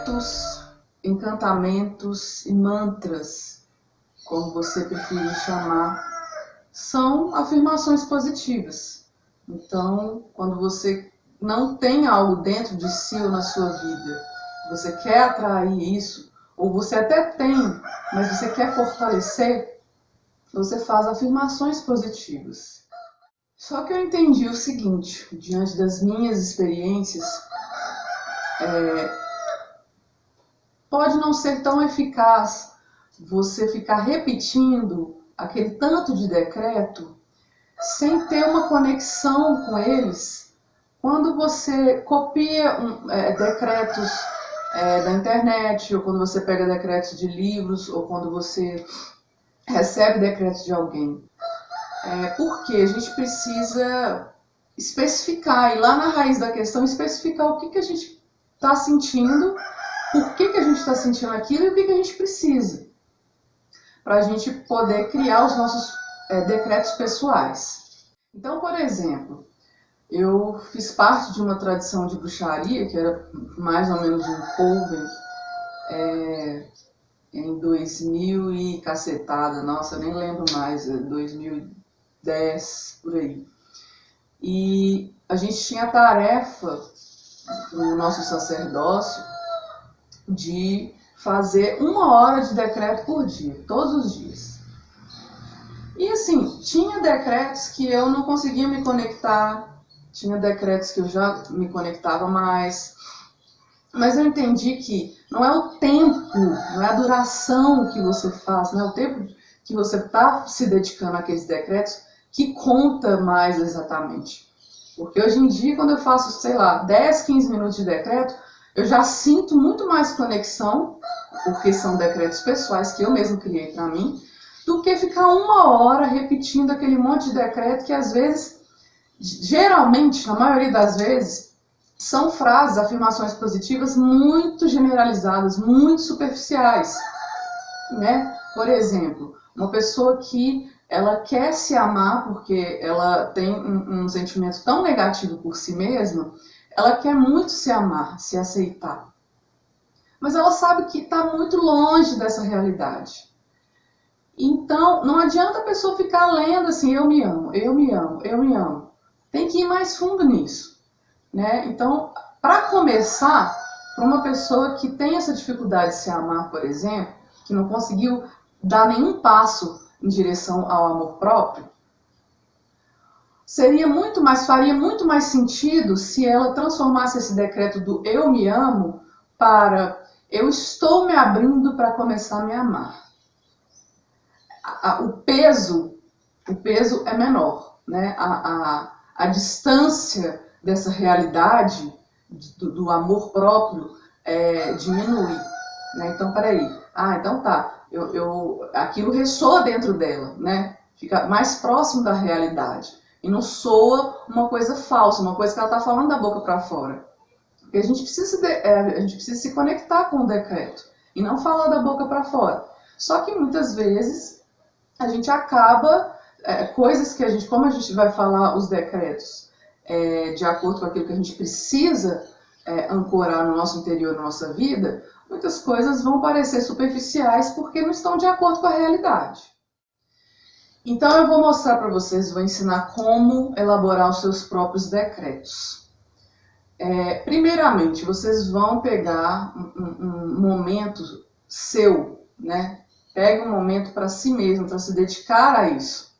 decretos, encantamentos e mantras, como você preferir chamar, são afirmações positivas. Então, quando você não tem algo dentro de si ou na sua vida, você quer atrair isso, ou você até tem, mas você quer fortalecer, você faz afirmações positivas. Só que eu entendi o seguinte, diante das minhas experiências, pode não ser tão eficaz você ficar repetindo aquele tanto de decreto sem ter uma conexão com eles. Quando você copia decretos da internet, ou quando você pega decretos de livros, ou quando você recebe decretos de alguém. Porque a gente precisa especificar, e lá na raiz da questão, especificar o que a gente está sentindo, por que a gente está sentindo aquilo e o que a gente precisa, para a gente poder criar os nossos decretos pessoais. Então, por exemplo, eu fiz parte de uma tradição de bruxaria, que era mais ou menos um coven, em 2000 e cacetada, nossa, eu nem lembro mais, 2010, por aí. E a gente tinha a tarefa, no nosso sacerdócio, de fazer 1 hora de decreto por dia, todos os dias. E assim, tinha decretos que eu não conseguia me conectar, tinha decretos que eu já me conectava mais, mas eu entendi que não é o tempo, não é a duração que você faz, não é o tempo que você está se dedicando àqueles decretos que conta mais exatamente. Porque hoje em dia, quando eu faço, sei lá, 10, 15 minutos de decreto, eu já sinto muito mais conexão, porque são decretos pessoais que eu mesmo criei para mim, do que ficar 1 hora repetindo aquele monte de decreto que às vezes, geralmente, na maioria das vezes, são frases, afirmações positivas muito generalizadas, muito superficiais, né? Por exemplo, uma pessoa que ela quer se amar porque ela tem um sentimento tão negativo por si mesma, ela quer muito se amar, se aceitar. Mas ela sabe que está muito longe dessa realidade. Então, não adianta a pessoa ficar lendo assim, eu me amo, eu me amo, eu me amo. Tem que ir mais fundo nisso, né? Então, para começar, para uma pessoa que tem essa dificuldade de se amar, por exemplo, que não conseguiu dar nenhum passo em direção ao amor próprio, faria muito mais sentido se ela transformasse esse decreto do eu me amo para eu estou me abrindo para começar a me amar. O peso é menor, né? A distância dessa realidade do amor próprio diminui, né? Então, peraí, então tá, aquilo ressoa dentro dela, né? Fica mais próximo da realidade e não soa uma coisa falsa, uma coisa que ela está falando da boca para fora. Porque a gente precisa se conectar com o decreto e não falar da boca para fora. Só que muitas vezes a gente acaba, coisas que como a gente vai falar os decretos de acordo com aquilo que a gente precisa ancorar no nosso interior, na nossa vida, muitas coisas vão parecer superficiais porque não estão de acordo com a realidade. Então eu vou mostrar para vocês, vou ensinar como elaborar os seus próprios decretos. Primeiramente, vocês vão pegar um momento seu, né? Pega um momento para si mesmo, para se dedicar a isso.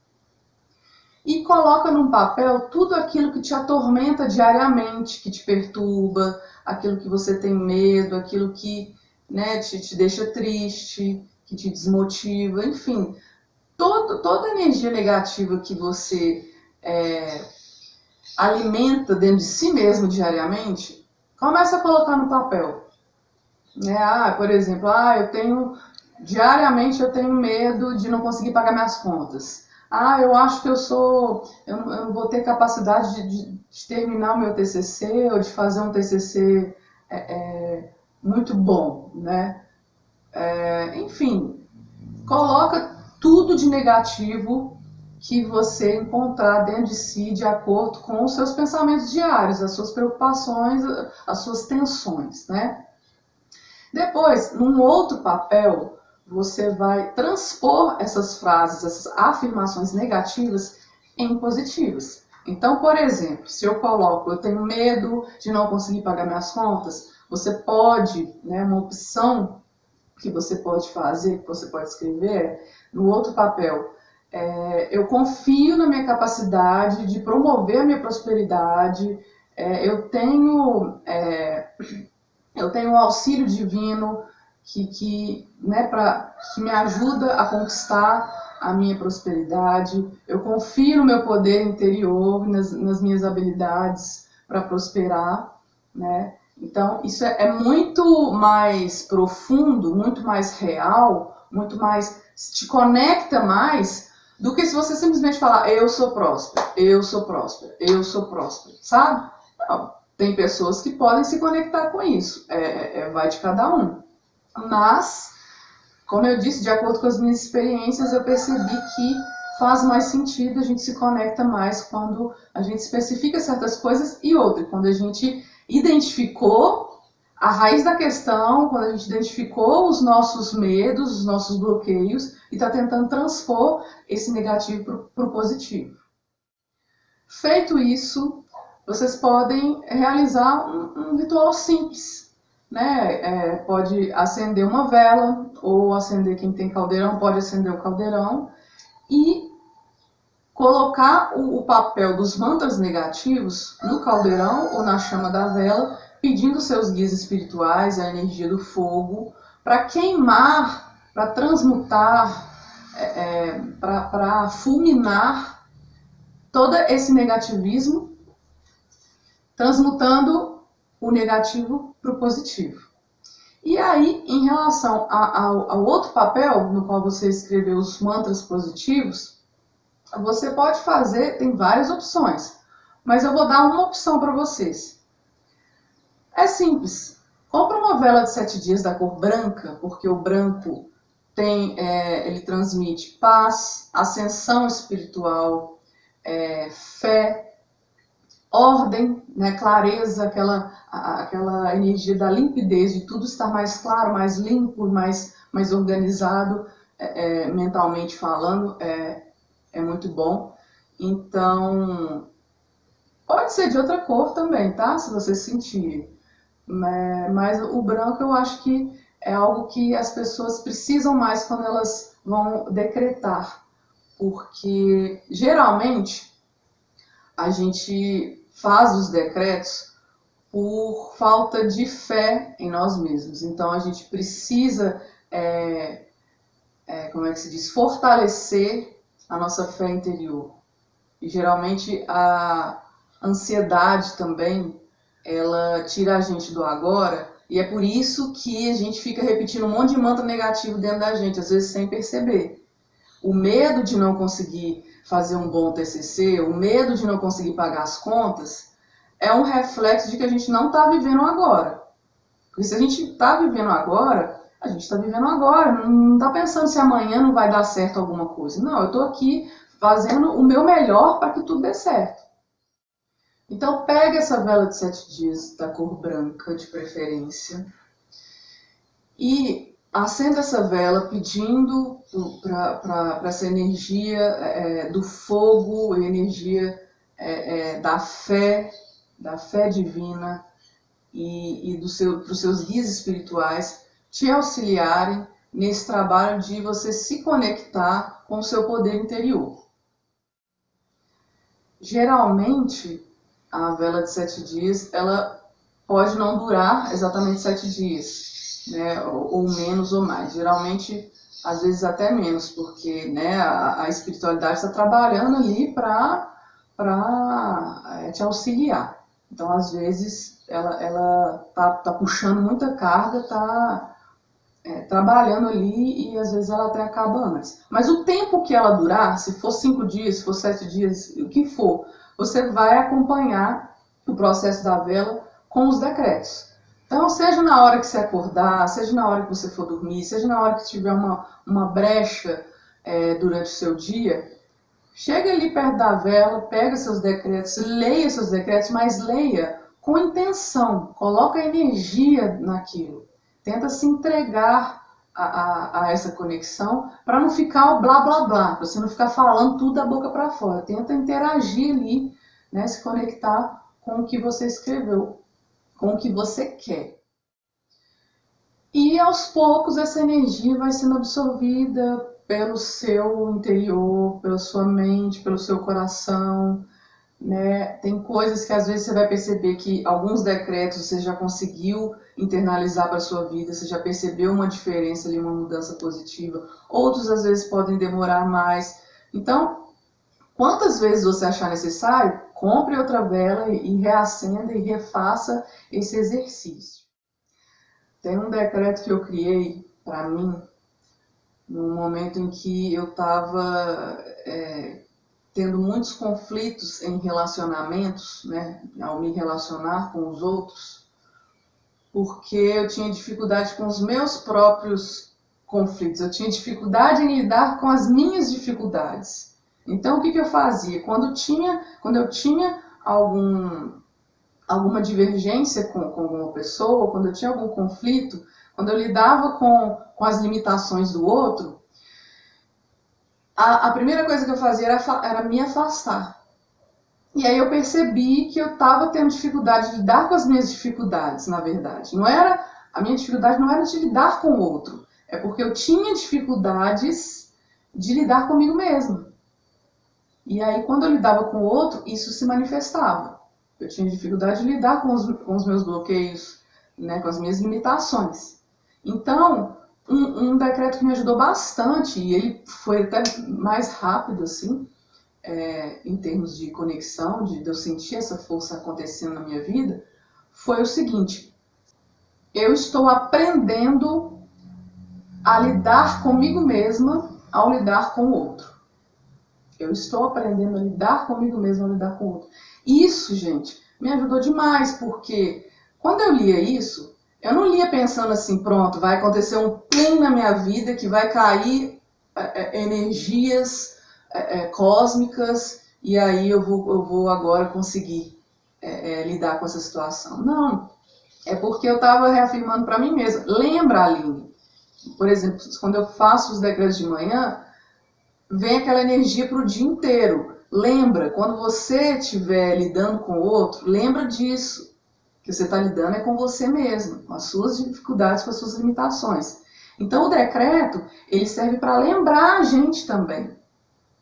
E coloca num papel tudo aquilo que te atormenta diariamente, que te perturba, aquilo que você tem medo, aquilo que te deixa triste, que te desmotiva, enfim. Toda energia negativa que você alimenta dentro de si mesmo diariamente, começa a colocar no papel. Por exemplo, diariamente eu tenho medo de não conseguir pagar minhas contas. Eu acho que eu não vou ter capacidade de terminar o meu TCC ou de fazer um TCC muito bom, né? Enfim, coloca tudo de negativo que você encontrar dentro de si de acordo com os seus pensamentos diários, as suas preocupações, as suas tensões, né? Depois, num outro papel, você vai transpor essas frases, essas afirmações negativas em positivas. Então, por exemplo, se eu coloco, eu tenho medo de não conseguir pagar minhas contas, você pode, né, uma opção que você pode fazer, que você pode escrever, no outro papel, eu confio na minha capacidade de promover a minha prosperidade, eu tenho um auxílio divino né, que me ajuda a conquistar a minha prosperidade, eu confio no meu poder interior, nas minhas habilidades para prosperar, né? Então, isso é muito mais profundo, muito mais real, muito mais, te conecta mais do que se você simplesmente falar, eu sou próspero, eu sou próspero, eu sou próspero, sabe? Não, tem pessoas que podem se conectar com isso, vai de cada um. Mas, como eu disse, de acordo com as minhas experiências, eu percebi que faz mais sentido, a gente se conecta mais quando a gente especifica certas coisas e outras, quando a gente identificou a raiz da questão, quando a gente identificou os nossos medos, os nossos bloqueios e está tentando transpor esse negativo para o positivo. Feito isso, vocês podem realizar um ritual simples, né? Pode acender uma vela, ou acender, quem tem caldeirão, pode acender o caldeirão e colocar o papel dos mantras negativos no caldeirão ou na chama da vela, pedindo seus guias espirituais, a energia do fogo, para queimar, para transmutar, para fulminar todo esse negativismo, transmutando o negativo para o positivo. E aí, em relação ao outro papel, no qual você escreveu os mantras positivos, você pode fazer, tem várias opções, mas eu vou dar uma opção para vocês. É simples, compra uma vela de 7 dias da cor branca, porque o branco ele transmite paz, ascensão espiritual, fé, ordem, né, clareza, aquela energia da limpidez, de tudo estar mais claro, mais limpo, mais organizado, mentalmente falando, é muito bom. Então, pode ser de outra cor também, tá? Se você sentir. Mas o branco eu acho que é algo que as pessoas precisam mais quando elas vão decretar. Porque, geralmente, a gente faz os decretos por falta de fé em nós mesmos. Então, a gente precisa, como é que se diz, fortalecer a nossa fé interior. E geralmente a ansiedade também, ela tira a gente do agora, e é por isso que a gente fica repetindo um monte de mantra negativo dentro da gente, às vezes sem perceber. O medo de não conseguir fazer um bom TCC, o medo de não conseguir pagar as contas, é um reflexo de que a gente não está vivendo agora. Porque se a gente está vivendo agora, a gente está vivendo agora, não está pensando se amanhã não vai dar certo alguma coisa. Não, eu estou aqui fazendo o meu melhor para que tudo dê certo. Então pega essa vela de 7 dias da cor branca, de preferência, e acenda essa vela pedindo para essa energia do fogo, energia da fé divina e para os seus guias espirituais te auxiliarem nesse trabalho de você se conectar com o seu poder interior. Geralmente, a vela de 7 dias, ela pode não durar exatamente 7 dias, né? Ou menos ou mais. Geralmente, às vezes até menos, porque, né, a espiritualidade está trabalhando ali para te auxiliar. Então, às vezes, ela tá puxando muita carga, tá trabalhando ali e às vezes ela até acaba antes. Mas o tempo que ela durar, se for 5 dias, se for 7 dias, o que for, você vai acompanhar o processo da vela com os decretos. Então, seja na hora que você acordar, seja na hora que você for dormir, seja na hora que tiver uma brecha durante o seu dia, chega ali perto da vela, pega seus decretos, leia seus decretos, mas leia com intenção, coloca energia naquilo. Tenta se entregar a essa conexão para não ficar o blá blá blá, para você não ficar falando tudo da boca para fora. Tenta interagir ali, né, se conectar com o que você escreveu, com o que você quer. E aos poucos essa energia vai sendo absorvida pelo seu interior, pela sua mente, pelo seu coração, né? Tem coisas que às vezes você vai perceber que alguns decretos você já conseguiu internalizar para a sua vida, você já percebeu uma diferença ali, uma mudança positiva. Outros às vezes podem demorar mais. Então, quantas vezes você achar necessário, compre outra vela e reacenda e refaça esse exercício. Tem um decreto que eu criei para mim no momento em que eu estava tendo muitos conflitos em relacionamentos, né, ao me relacionar com os outros, porque eu tinha dificuldade com os meus próprios conflitos, eu tinha dificuldade em lidar com as minhas dificuldades. Então, o que eu fazia? Quando eu tinha alguma divergência com alguma pessoa, quando eu tinha algum conflito, quando eu lidava com as limitações do outro, a primeira coisa que eu fazia era me afastar. E aí eu percebi que eu estava tendo dificuldade de lidar com as minhas dificuldades, na verdade. A minha dificuldade não era de lidar com o outro, é porque eu tinha dificuldades de lidar comigo mesma. E aí quando eu lidava com o outro, isso se manifestava. Eu tinha dificuldade de lidar com os meus bloqueios, né, com as minhas limitações. Então, um decreto que me ajudou bastante, e ele foi até mais rápido, assim, em termos de conexão, de eu sentir essa força acontecendo na minha vida, foi o seguinte: eu estou aprendendo a lidar comigo mesma ao lidar com o outro. Eu estou aprendendo a lidar comigo mesma ao lidar com o outro. Isso, gente, me ajudou demais, porque quando eu lia isso, eu não lia pensando assim, pronto, vai acontecer um plim na minha vida que vai cair energias cósmicas e aí eu vou agora conseguir lidar com essa situação. Não, é porque eu estava reafirmando para mim mesma. Lembra, Aline? Por exemplo, quando eu faço os decretos de manhã, vem aquela energia para o dia inteiro. Lembra, quando você estiver lidando com o outro, lembra disso. Que você está lidando é com você mesmo, com as suas dificuldades, com as suas limitações. Então o decreto, ele serve para lembrar a gente também.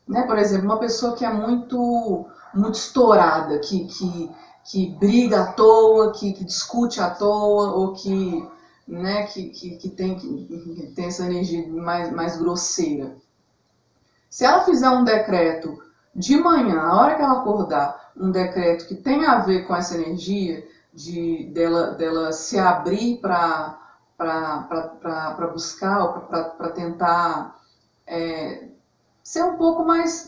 Né? Por exemplo, uma pessoa que é muito estourada, que briga à toa, que discute à toa, ou que tem essa energia mais grosseira. Se ela fizer um decreto de manhã, a hora que ela acordar, um decreto que tem a ver com essa energia, dela se abrir para buscar, para tentar ser um pouco mais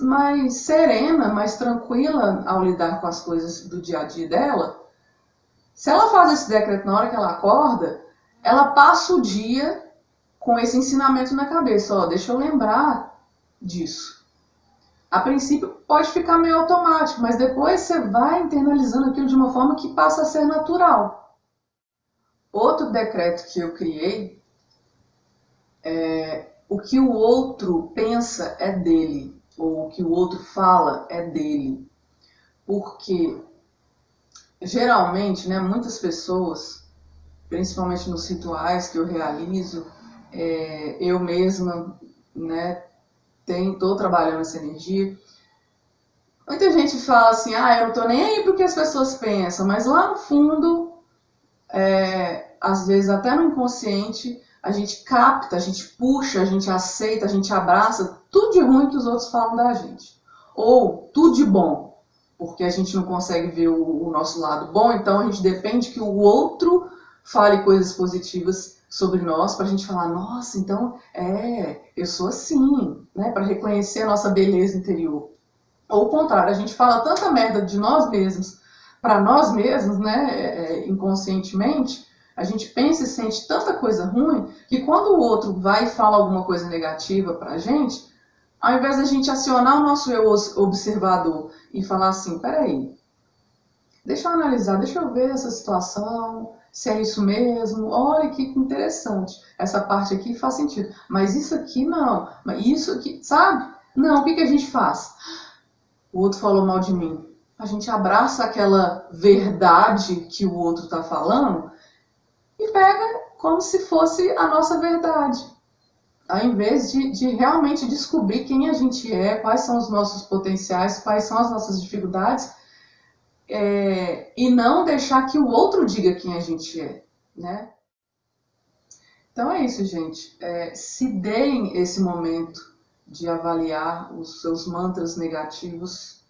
serena, mais tranquila ao lidar com as coisas do dia a dia dela, se ela faz esse decreto na hora que ela acorda, ela passa o dia com esse ensinamento na cabeça. Ó, deixa eu lembrar disso. A princípio pode ficar meio automático, mas depois você vai internalizando aquilo de uma forma que passa a ser natural. Outro decreto que eu criei é: o que o outro pensa é dele, ou o que o outro fala é dele. Porque geralmente, né, muitas pessoas, principalmente nos rituais que eu realizo, eu mesma, né, estou trabalhando essa energia. Muita gente fala assim, eu não estou nem aí para o que as pessoas pensam, mas lá no fundo, às vezes até no inconsciente, a gente capta, a gente puxa, a gente aceita, a gente abraça tudo de ruim que os outros falam da gente. Ou tudo de bom, porque a gente não consegue ver o nosso lado bom, então a gente depende que o outro fale coisas positivas sobre nós, para a gente falar, nossa, então, eu sou assim, né? Para reconhecer a nossa beleza interior. Ou o contrário, a gente fala tanta merda de nós mesmos, para nós mesmos, né? Inconscientemente, a gente pensa e sente tanta coisa ruim, que quando o outro vai e fala alguma coisa negativa para a gente, ao invés da gente acionar o nosso eu observador e falar assim, peraí, deixa eu analisar, deixa eu ver essa situação, se é isso mesmo, olha que interessante, essa parte aqui faz sentido, mas isso aqui não, mas isso aqui, sabe? Não, o que a gente faz? O outro falou mal de mim. A gente abraça aquela verdade que o outro está falando e pega como se fosse a nossa verdade. Ao invés de realmente descobrir quem a gente é, quais são os nossos potenciais, quais são as nossas dificuldades, e não deixar que o outro diga quem a gente é, né? Então é isso, gente. Se deem esse momento de avaliar os seus mantras negativos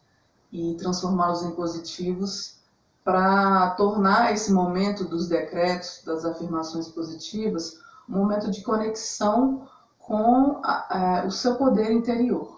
e transformá-los em positivos, para tornar esse momento dos decretos, das afirmações positivas, um momento de conexão com o seu poder interior.